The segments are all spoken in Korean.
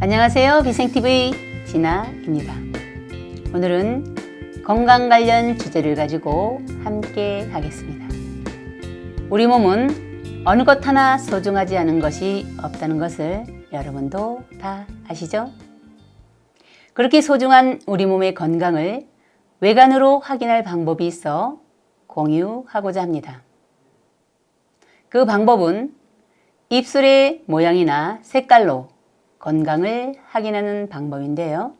안녕하세요. 비생TV 진아입니다. 오늘은 건강 관련 주제를 가지고 함께 하겠습니다. 우리 몸은 어느 것 하나 소중하지 않은 것이 없다는 것을 여러분도 다 아시죠? 그렇게 소중한 우리 몸의 건강을 외관으로 확인할 방법이 있어 공유하고자 합니다. 그 방법은 입술의 모양이나 색깔로 건강을 확인하는 방법인데요.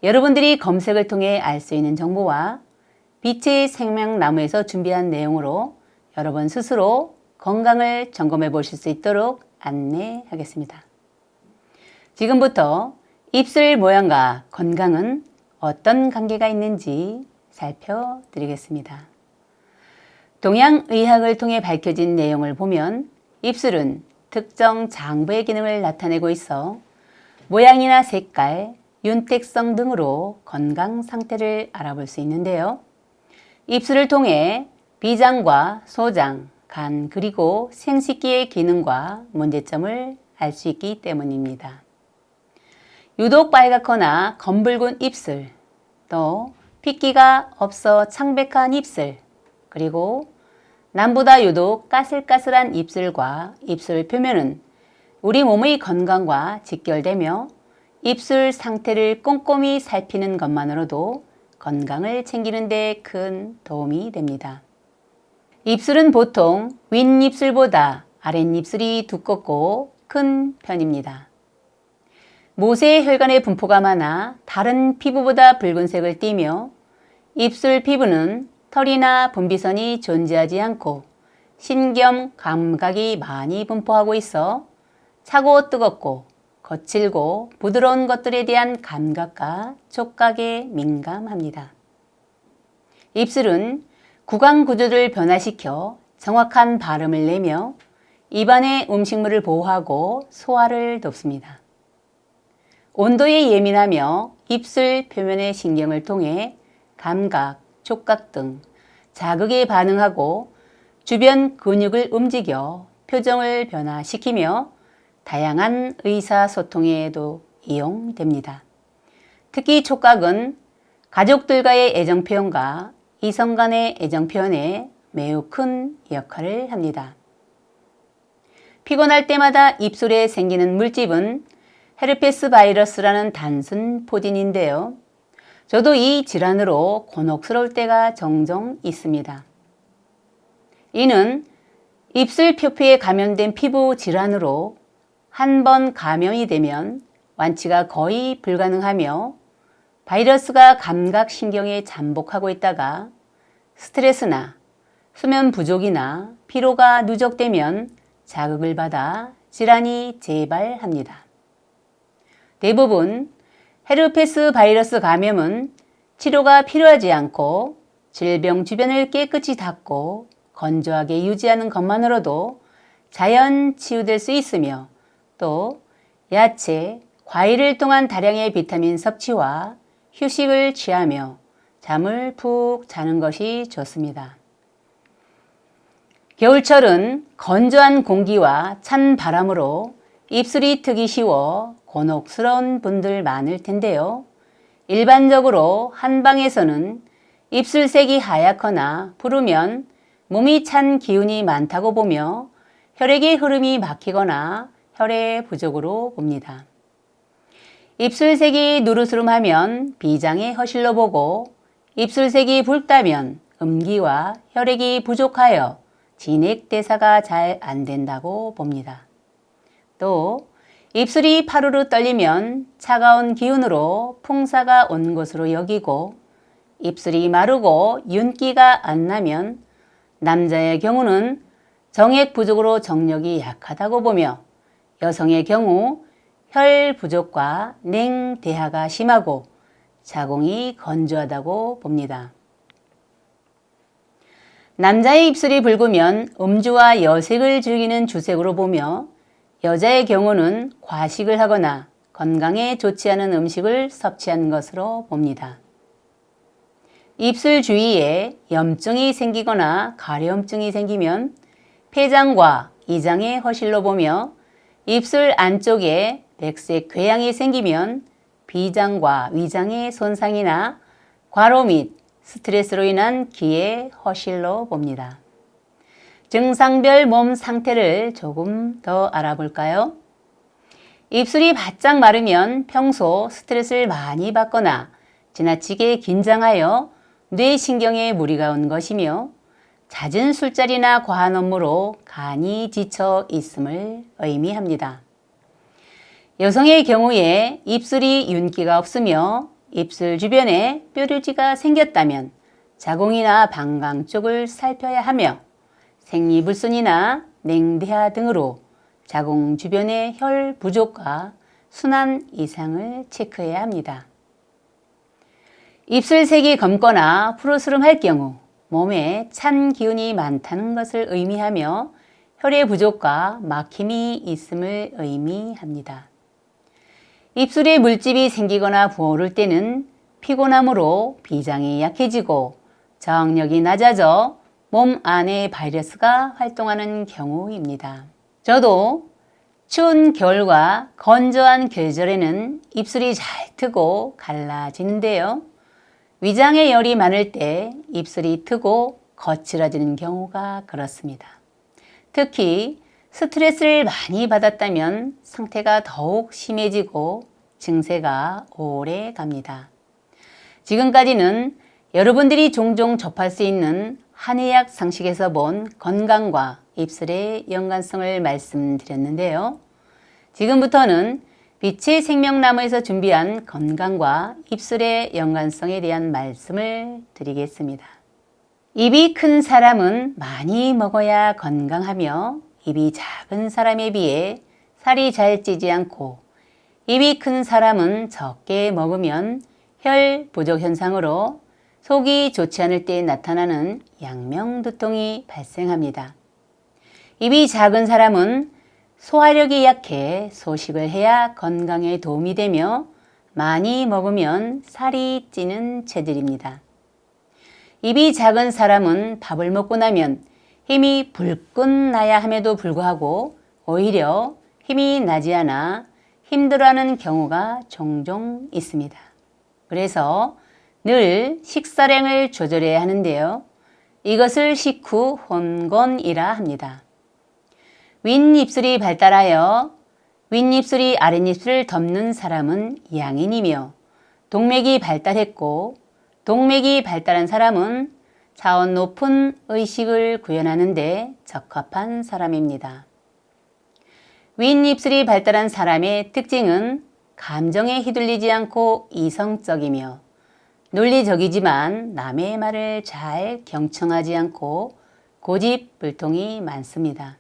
여러분들이 검색을 통해 알 수 있는 정보와 빛의 생명나무에서 준비한 내용으로 여러분 스스로 건강을 점검해 보실 수 있도록 안내하겠습니다. 지금부터 입술 모양과 건강은 어떤 관계가 있는지 살펴드리겠습니다. 동양의학을 통해 밝혀진 내용을 보면 입술은 특정 장부의 기능을 나타내고 있어 모양이나 색깔, 윤택성 등으로 건강 상태를 알아볼 수 있는데요. 입술을 통해 비장과 소장, 간 그리고 생식기의 기능과 문제점을 알 수 있기 때문입니다. 유독 빨갛거나 검붉은 입술, 또 핏기가 없어 창백한 입술, 그리고 남보다 유독 까슬까슬한 입술과 입술 표면은 우리 몸의 건강과 직결되며 입술 상태를 꼼꼼히 살피는 것만으로도 건강을 챙기는 데 큰 도움이 됩니다. 입술은 보통 윗입술보다 아랫입술이 두껍고 큰 편입니다. 모세 혈관의 분포가 많아 다른 피부보다 붉은색을 띠며 입술 피부는 털이나 분비선이 존재하지 않고 신경, 감각이 많이 분포하고 있어 차고 뜨겁고 거칠고 부드러운 것들에 대한 감각과 촉각에 민감합니다. 입술은 구강 구조를 변화시켜 정확한 발음을 내며 입안의 음식물을 보호하고 소화를 돕습니다. 온도에 예민하며 입술 표면의 신경을 통해 감각, 촉각 등 자극에 반응하고 주변 근육을 움직여 표정을 변화시키며 다양한 의사소통에도 이용됩니다. 특히 촉각은 가족들과의 애정 표현과 이성 간의 애정 표현에 매우 큰 역할을 합니다. 피곤할 때마다 입술에 생기는 물집은 헤르페스 바이러스라는 단순 포진인데요. 저도 이 질환으로 곤혹스러울 때가 종종 있습니다. 이는 입술 표피에 감염된 피부 질환으로 한 번 감염이 되면 완치가 거의 불가능하며 바이러스가 감각신경에 잠복하고 있다가 스트레스나 수면 부족이나 피로가 누적되면 자극을 받아 질환이 재발합니다. 대부분 헤르페스 바이러스 감염은 치료가 필요하지 않고 질병 주변을 깨끗이 닦고 건조하게 유지하는 것만으로도 자연 치유될 수 있으며 또 야채, 과일을 통한 다량의 비타민 섭취와 휴식을 취하며 잠을 푹 자는 것이 좋습니다. 겨울철은 건조한 공기와 찬 바람으로 입술이 트기 쉬워 곤혹스러운 분들 많을 텐데요. 일반적으로 한방에서는 입술색이 하얗거나 푸르면 몸이 찬 기운이 많다고 보며 혈액의 흐름이 막히거나 혈의 부족으로 봅니다. 입술색이 누르스름하면 비장의 허실로 보고 입술색이 붉다면 음기와 혈액이 부족하여 진액대사가 잘 안 된다고 봅니다. 또 입술이 파르르 떨리면 차가운 기운으로 풍사가 온 것으로 여기고 입술이 마르고 윤기가 안 나면 남자의 경우는 정액 부족으로 정력이 약하다고 보며 여성의 경우 혈 부족과 냉대하가 심하고 자궁이 건조하다고 봅니다. 남자의 입술이 붉으면 음주와 여색을 즐기는 주색으로 보며 여자의 경우는 과식을 하거나 건강에 좋지 않은 음식을 섭취한 것으로 봅니다. 입술 주위에 염증이 생기거나 가려움증이 생기면 폐장과 이장의 허실로 보며 입술 안쪽에 백색 궤양이 생기면 비장과 위장의 손상이나 과로 및 스트레스로 인한 기의 허실로 봅니다. 증상별 몸 상태를 조금 더 알아볼까요? 입술이 바짝 마르면 평소 스트레스를 많이 받거나 지나치게 긴장하여 뇌신경에 무리가 온 것이며 잦은 술자리나 과한 업무로 간이 지쳐 있음을 의미합니다. 여성의 경우에 입술이 윤기가 없으며 입술 주변에 뾰루지가 생겼다면 자궁이나 방광 쪽을 살펴야 하며 생리불순이나 냉대화 등으로 자궁 주변의 혈 부족과 순환 이상을 체크해야 합니다. 입술색이 검거나 푸르스름할 경우 몸에 찬 기운이 많다는 것을 의미하며 혈의 부족과 막힘이 있음을 의미합니다. 입술에 물집이 생기거나 부어오를 때는 피곤함으로 비장이 약해지고 저항력이 낮아져 몸 안에 바이러스가 활동하는 경우입니다. 저도 추운 겨울과 건조한 계절에는 입술이 잘 트고 갈라지는데요. 위장에 열이 많을 때 입술이 트고 거칠어지는 경우가 그렇습니다. 특히 스트레스를 많이 받았다면 상태가 더욱 심해지고 증세가 오래 갑니다. 지금까지는 여러분들이 종종 접할 수 있는 한의학 상식에서 본 건강과 입술의 연관성을 말씀드렸는데요. 지금부터는 빛의 생명나무에서 준비한 건강과 입술의 연관성에 대한 말씀을 드리겠습니다. 입이 큰 사람은 많이 먹어야 건강하며 입이 작은 사람에 비해 살이 잘 찌지 않고 입이 큰 사람은 적게 먹으면 혈 부족 현상으로 속이 좋지 않을 때 나타나는 양명두통이 발생합니다. 입이 작은 사람은 소화력이 약해 소식을 해야 건강에 도움이 되며 많이 먹으면 살이 찌는 체질입니다. 입이 작은 사람은 밥을 먹고 나면 힘이 불끈 나야 함에도 불구하고 오히려 힘이 나지 않아 힘들어하는 경우가 종종 있습니다. 그래서 늘 식사량을 조절해야 하는데요. 이것을 식후 혼건이라 합니다. 윗입술이 발달하여 윗입술이 아랫입술을 덮는 사람은 양인이며 동맥이 발달했고 동맥이 발달한 사람은 차원 높은 의식을 구현하는 데 적합한 사람입니다. 윗입술이 발달한 사람의 특징은 감정에 휘둘리지 않고 이성적이며 논리적이지만 남의 말을 잘 경청하지 않고 고집불통이 많습니다.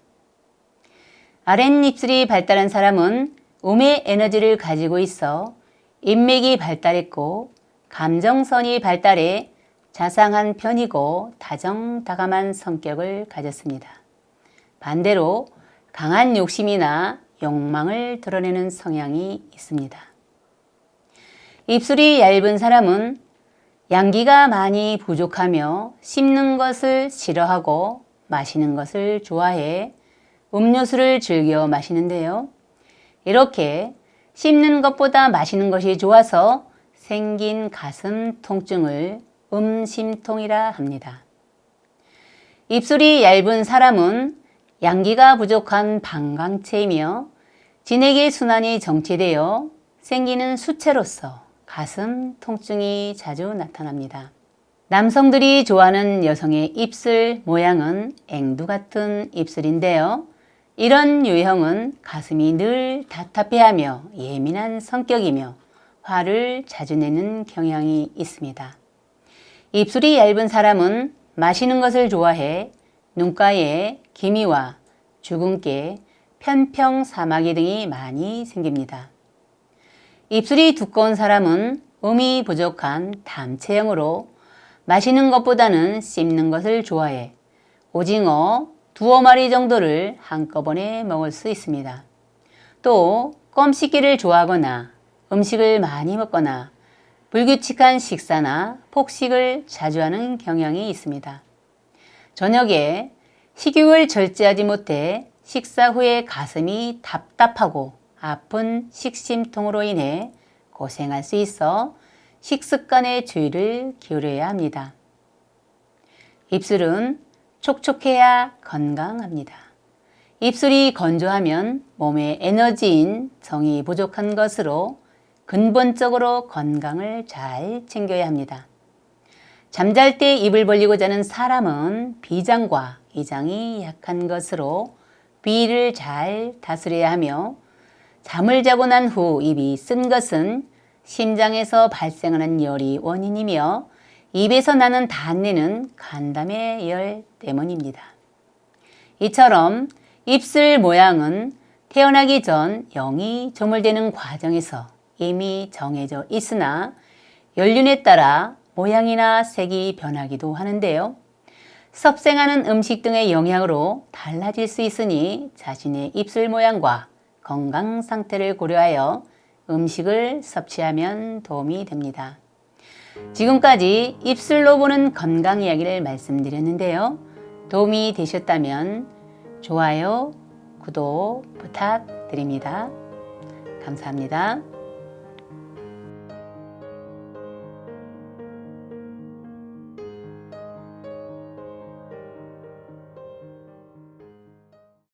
아랫입술이 발달한 사람은 음의 에너지를 가지고 있어 인맥이 발달했고 감정선이 발달해 자상한 편이고 다정다감한 성격을 가졌습니다. 반대로 강한 욕심이나 욕망을 드러내는 성향이 있습니다. 입술이 얇은 사람은 양기가 많이 부족하며 씹는 것을 싫어하고 마시는 것을 좋아해 음료수를 즐겨 마시는데요. 이렇게 씹는 것보다 마시는 것이 좋아서 생긴 가슴 통증을 음심통이라 합니다. 입술이 얇은 사람은 양기가 부족한 방광체이며 진액의 순환이 정체되어 생기는 수체로서 가슴 통증이 자주 나타납니다. 남성들이 좋아하는 여성의 입술 모양은 앵두 같은 입술인데요. 이런 유형은 가슴이 늘 답답해하며 예민한 성격이며 화를 자주 내는 경향이 있습니다. 입술이 얇은 사람은 마시는 것을 좋아해 눈가에 기미와 주근깨, 편평사마귀 등이 많이 생깁니다. 입술이 두꺼운 사람은 음이 부족한 담체형으로 마시는 것보다는 씹는 것을 좋아해 오징어 2-5마리 정도를 한꺼번에 먹을 수 있습니다. 또 껌 씹기를 좋아하거나 음식을 많이 먹거나 불규칙한 식사나 폭식을 자주 하는 경향이 있습니다. 저녁에 식욕을 절제하지 못해 식사 후에 가슴이 답답하고 아픈 식심통으로 인해 고생할 수 있어 식습관에 주의를 기울여야 합니다. 입술은 촉촉해야 건강합니다. 입술이 건조하면 몸의 에너지인 정이 부족한 것으로 근본적으로 건강을 잘 챙겨야 합니다. 잠잘 때 입을 벌리고 자는 사람은 비장과 위장이 약한 것으로 비위를 잘 다스려야 하며 잠을 자고 난 후 입이 쓴 것은 심장에서 발생하는 열이 원인이며 입에서 나는 단내는 간담의 열 때문입니다. 이처럼 입술 모양은 태어나기 전 영이 조물되는 과정에서 이미 정해져 있으나 연륜에 따라 모양이나 색이 변하기도 하는데요. 섭생하는 음식 등의 영향으로 달라질 수 있으니 자신의 입술 모양과 건강 상태를 고려하여 음식을 섭취하면 도움이 됩니다. 지금까지 입술로 보는 건강 이야기를 말씀드렸는데요. 도움이 되셨다면 좋아요, 구독 부탁드립니다. 감사합니다.